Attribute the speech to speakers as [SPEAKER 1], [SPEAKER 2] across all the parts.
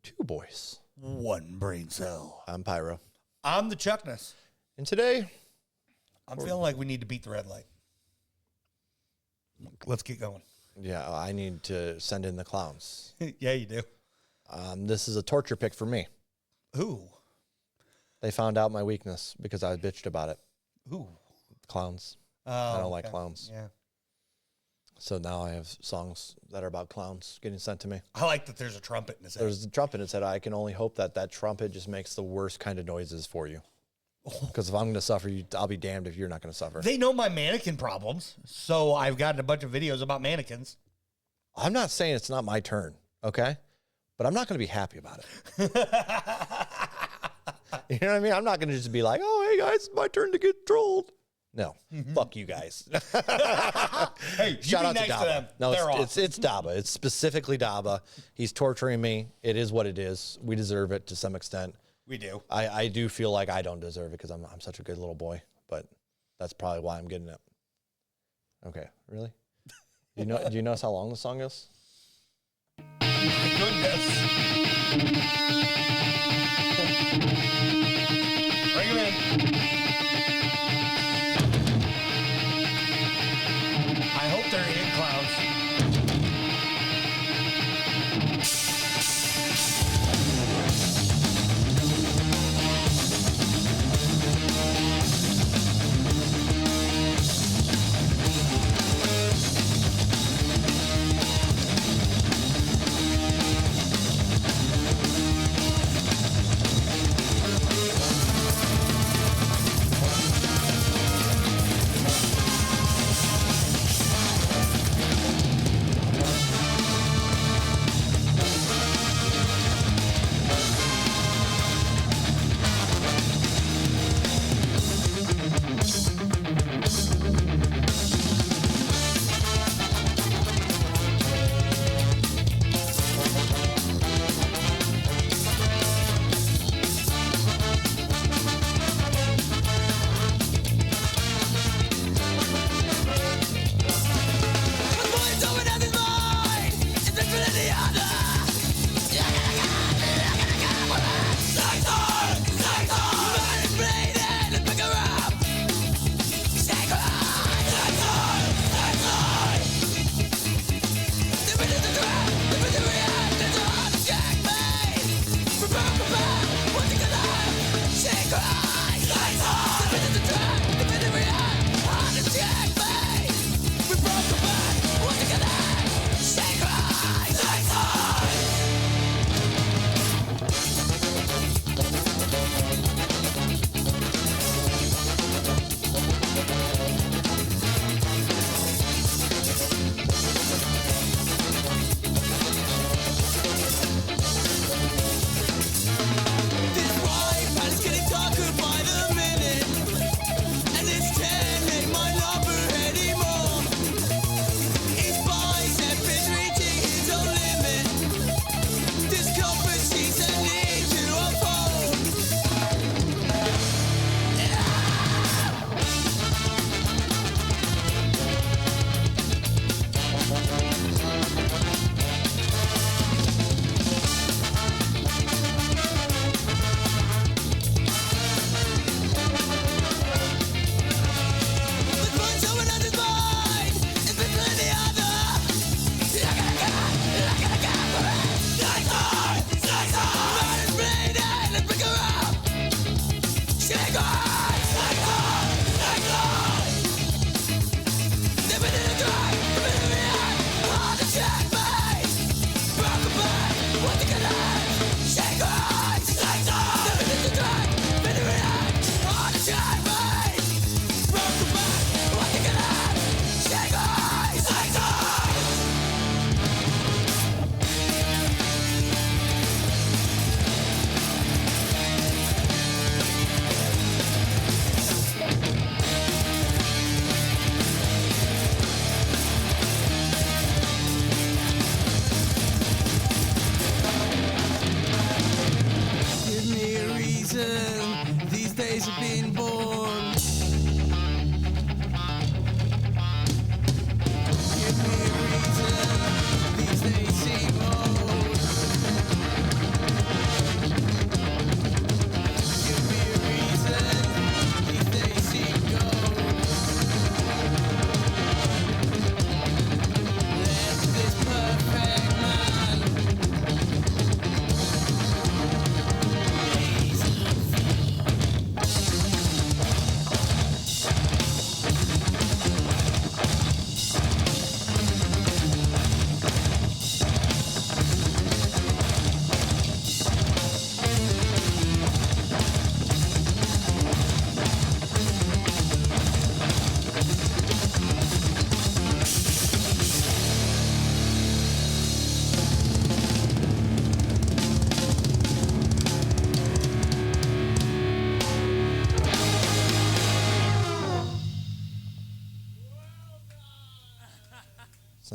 [SPEAKER 1] Two boys.
[SPEAKER 2] One brain cell.
[SPEAKER 1] I'm Pyro.
[SPEAKER 2] I'm the Chuckness.
[SPEAKER 1] And today,
[SPEAKER 2] I'm feeling like we need to beat the red light. Let's get going.
[SPEAKER 1] Yeah, I need to send in the clowns.
[SPEAKER 2] Yeah, you do.
[SPEAKER 1] This is a torture pick for me.
[SPEAKER 2] Ooh.
[SPEAKER 1] They found out my weakness because I bitched about it.
[SPEAKER 2] Ooh.
[SPEAKER 1] Clowns.
[SPEAKER 2] Oh,
[SPEAKER 1] I don't like clowns.
[SPEAKER 2] Yeah.
[SPEAKER 1] So now I have songs that are about clowns getting sent to me.
[SPEAKER 2] I like that there's a trumpet in his head.
[SPEAKER 1] There's a trumpet. It said, I can only hope that that trumpet just makes the worst kind of noises for you. Because if I'm going to suffer, I'll be damned if you're not going to suffer.
[SPEAKER 2] They know my mannequin problems, so I've gotten a bunch of videos about mannequins.
[SPEAKER 1] I'm not saying it's not my turn, okay? But I'm not going to be happy about it. You know what I mean? I'm not going to just be like, oh, hey, guys, it's my turn to get trolled. No, fuck you guys.
[SPEAKER 2] Hey,
[SPEAKER 1] shout out
[SPEAKER 2] nice
[SPEAKER 1] to Daba.
[SPEAKER 2] to them.
[SPEAKER 1] No,
[SPEAKER 2] They're
[SPEAKER 1] it's Daba. It's specifically Daba. He's torturing me. It is what it is. We deserve it to some extent.
[SPEAKER 2] We do.
[SPEAKER 1] I do feel like I don't deserve it because I'm such a good little boy, but that's probably why I'm getting it. Okay, really? Do you notice how long the song is?
[SPEAKER 2] My goodness. Bring him in. I hope they're in clowns.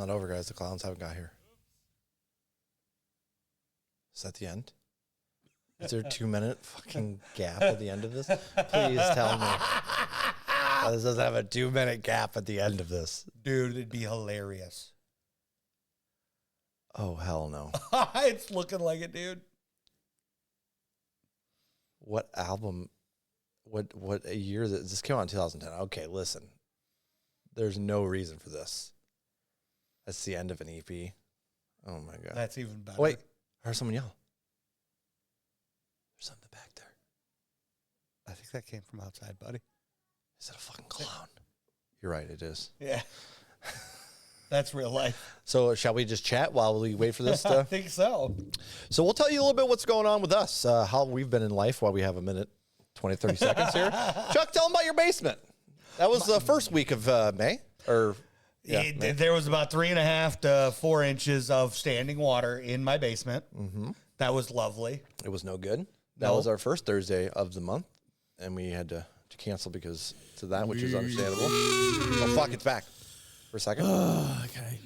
[SPEAKER 1] not over, guys. The clowns haven't got here. Is that the end? Is there a 2-minute fucking gap at the end of this? Please tell me. This doesn't have a 2-minute gap at the end of this.
[SPEAKER 2] Dude, it'd be hilarious.
[SPEAKER 1] Oh, hell no.
[SPEAKER 2] It's looking like it, dude.
[SPEAKER 1] What album? What a year that this came out in 2010. Okay, listen. There's no reason for this. That's the end of an EP. Oh my god.
[SPEAKER 2] That's even better.
[SPEAKER 1] Wait, I heard someone yell. There's something back there.
[SPEAKER 2] I think that came from outside, buddy.
[SPEAKER 1] Is that a fucking clown? You're right, it is.
[SPEAKER 2] Yeah. That's real life.
[SPEAKER 1] So shall we just chat while we wait for this
[SPEAKER 2] I
[SPEAKER 1] stuff?
[SPEAKER 2] think so.
[SPEAKER 1] So we'll tell you a little bit what's going on with us, how we've been in life while we have a minute, 20, 30 seconds here. Chuck, tell them about your basement. That was the first week of May. May.
[SPEAKER 2] There was about 3.5 to 4 inches of standing water in my basement.
[SPEAKER 1] Mm-hmm.
[SPEAKER 2] That was lovely.
[SPEAKER 1] It was no good. That was our first Thursday of the month, and we had to cancel because to that, which is understandable. Oh, fuck, it's back for a second.
[SPEAKER 3] Okay.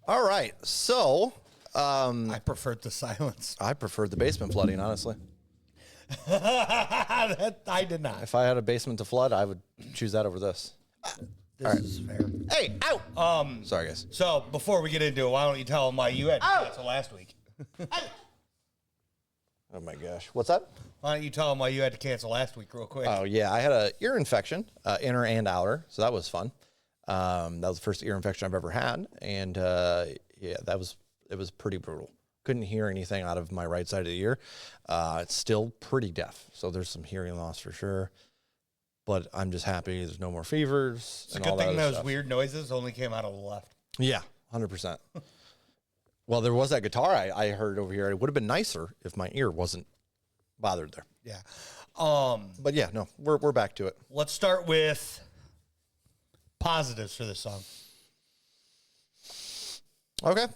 [SPEAKER 1] All right, so
[SPEAKER 2] I preferred the silence.
[SPEAKER 1] I preferred the basement flooding, honestly.
[SPEAKER 2] I did not.
[SPEAKER 1] If I had a basement to flood, I would choose that over this.
[SPEAKER 2] This is fair.
[SPEAKER 1] Hey, ow! Sorry, guys.
[SPEAKER 2] So before we get into it, why don't you tell them why you had to cancel last week?
[SPEAKER 1] Oh my gosh, what's that?
[SPEAKER 2] Why don't you tell them why you had to cancel last week real quick?
[SPEAKER 1] Oh yeah, I had an ear infection, inner and outer, so that was fun. That was the first ear infection I've ever had, and yeah, it was pretty brutal. Couldn't hear anything out of my right side of the ear. It's still pretty deaf, so there's some hearing loss for sure. But I'm just happy there's no more fevers.
[SPEAKER 2] It's a good thing those weird noises only came out of the left.
[SPEAKER 1] Yeah, 100%. Well, there was that guitar I heard over here. It would have been nicer if my ear wasn't bothered there.
[SPEAKER 2] Yeah.
[SPEAKER 1] But yeah, no, we're back to it.
[SPEAKER 2] Let's start with positives for this song.
[SPEAKER 1] Okay.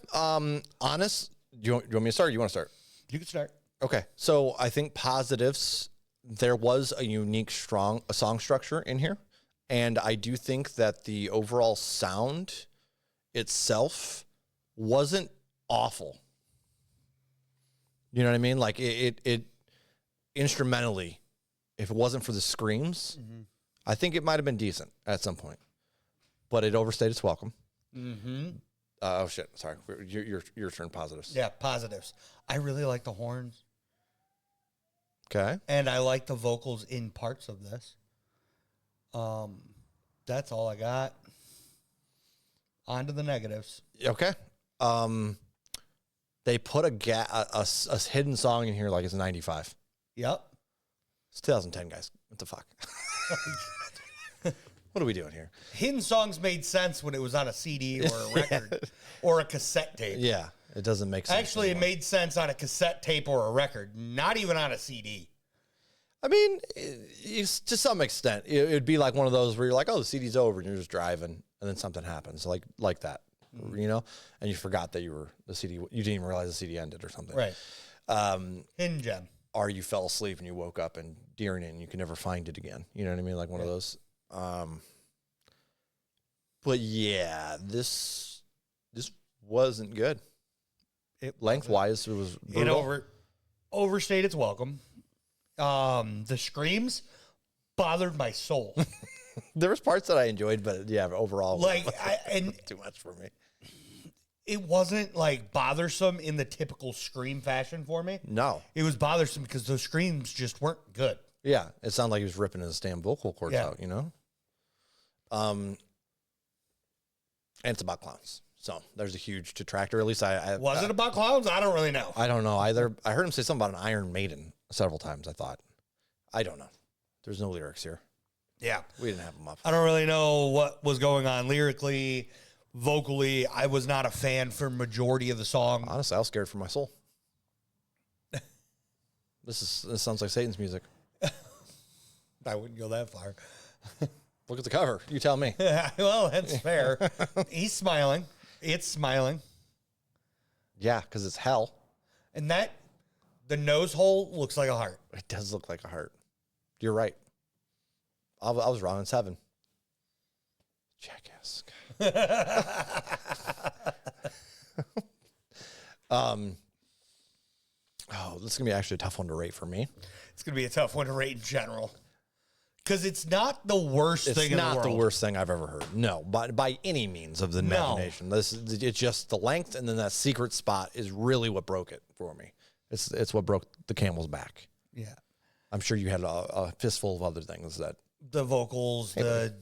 [SPEAKER 1] Honest, do you want me to start or do you want to start?
[SPEAKER 2] You can start.
[SPEAKER 1] Okay. So I think positives, there was a unique, strong song structure in here. And I do think that the overall sound itself wasn't awful. You know what I mean? Like it instrumentally, if it wasn't for the screams, I think it might have been decent at some point, but it overstayed its welcome.
[SPEAKER 2] Mm-hmm.
[SPEAKER 1] Oh shit! Sorry, your turn. Positives.
[SPEAKER 2] Yeah, positives. I really like the horns.
[SPEAKER 1] Okay.
[SPEAKER 2] And I like the vocals in parts of this. That's all I got. On to the negatives.
[SPEAKER 1] Okay. They put a hidden song in here like it's 95.
[SPEAKER 2] Yep.
[SPEAKER 1] It's 2010, guys. What the fuck? What are we doing here?
[SPEAKER 2] Hidden songs made sense when it was on a CD or a record or a cassette tape.
[SPEAKER 1] Yeah, it doesn't make sense.
[SPEAKER 2] Actually,
[SPEAKER 1] anymore.
[SPEAKER 2] it made sense on a cassette tape or a record, not even on a CD.
[SPEAKER 1] I mean, it's, to some extent, it'd be like one of those where you're like, oh, the CD's over, and you're just driving, and then something happens, like that, you know, and you forgot that the CD, you didn't even realize the CD ended or something.
[SPEAKER 2] Right. Hidden gem.
[SPEAKER 1] Or you fell asleep and you woke up and during it and you can never find it again. You know what I mean? Like one of those. But yeah, this wasn't good. Lengthwise, it was brutal.
[SPEAKER 2] It overstayed its welcome. The screams bothered my soul.
[SPEAKER 1] There was parts that I enjoyed, but yeah, overall,
[SPEAKER 2] Like,
[SPEAKER 1] it was too much for me.
[SPEAKER 2] it wasn't like bothersome in the typical Scream fashion for me.
[SPEAKER 1] No.
[SPEAKER 2] It was bothersome because those screams just weren't good.
[SPEAKER 1] Yeah, it sounded like he was ripping his damn vocal cords
[SPEAKER 2] Yeah.
[SPEAKER 1] out, you know? And it's about clowns. So there's a huge detractor. At least
[SPEAKER 2] Was it about clowns? I don't really know.
[SPEAKER 1] I don't know either. I heard him say something about an Iron Maiden several times, I thought. I don't know. There's no lyrics here.
[SPEAKER 2] Yeah.
[SPEAKER 1] We didn't have them up.
[SPEAKER 2] I don't really know what was going on lyrically, vocally. I was not a fan for majority of the song.
[SPEAKER 1] Honestly, I was scared for my soul. This sounds like Satan's music.
[SPEAKER 2] I wouldn't go that far.
[SPEAKER 1] Look at the cover. You tell me.
[SPEAKER 2] Well, that's fair. He's smiling. It's smiling.
[SPEAKER 1] Yeah, because it's hell.
[SPEAKER 2] And the nose hole looks like a heart.
[SPEAKER 1] It does look like a heart. You're right. I was wrong. It's heaven. Jackass. Oh, this is gonna be actually a tough one to rate for me.
[SPEAKER 2] It's going to be a tough one to rate in general. Because it's not the worst thing in the world.
[SPEAKER 1] It's not the worst thing I've ever heard. No, by any means of the imagination. It's just the length, and then that secret spot is really what broke it for me. It's what broke the camel's back.
[SPEAKER 2] Yeah.
[SPEAKER 1] I'm sure you had a fistful of other things that
[SPEAKER 2] The vocals, the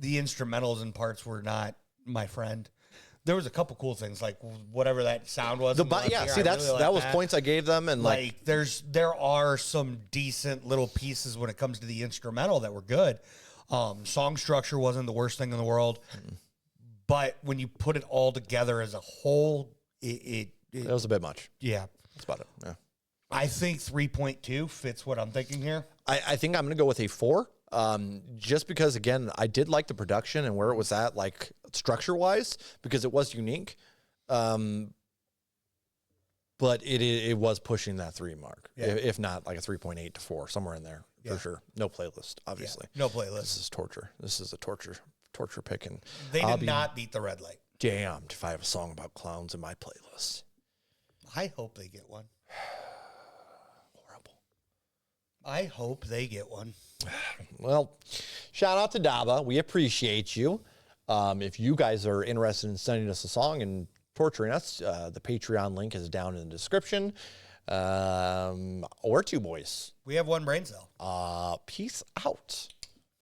[SPEAKER 2] instrumentals and parts were not my friend. There was a couple cool things, like whatever that sound was.
[SPEAKER 1] that was points I gave them, and like
[SPEAKER 2] there are some decent little pieces when it comes to the instrumental that were good. Song structure wasn't the worst thing in the world, but when you put it all together as a whole, it
[SPEAKER 1] was a bit much.
[SPEAKER 2] Yeah,
[SPEAKER 1] That's about it. Yeah.
[SPEAKER 2] I think 3.2 fits what I'm thinking here.
[SPEAKER 1] I think I'm going to go with a 4. Just because, again, I did like the production and where it was at, like structure-wise, because it was unique. But it was pushing that 3 mark, if not like a 3.8 to 4, somewhere in there for sure. No playlist, obviously.
[SPEAKER 2] Yeah, no playlist.
[SPEAKER 1] This is torture. This is a torture pick. And
[SPEAKER 2] they did not beat the red light.
[SPEAKER 1] Damned if I have a song about clowns in my playlist.
[SPEAKER 2] I hope they get one.
[SPEAKER 1] Horrible.
[SPEAKER 2] I hope they get one.
[SPEAKER 1] Well, shout out to Daba. We appreciate you. If you guys are interested in sending us a song and torturing us, the Patreon link is down in the description. Or 2 boys.
[SPEAKER 2] We have one brain cell.
[SPEAKER 1] Peace out.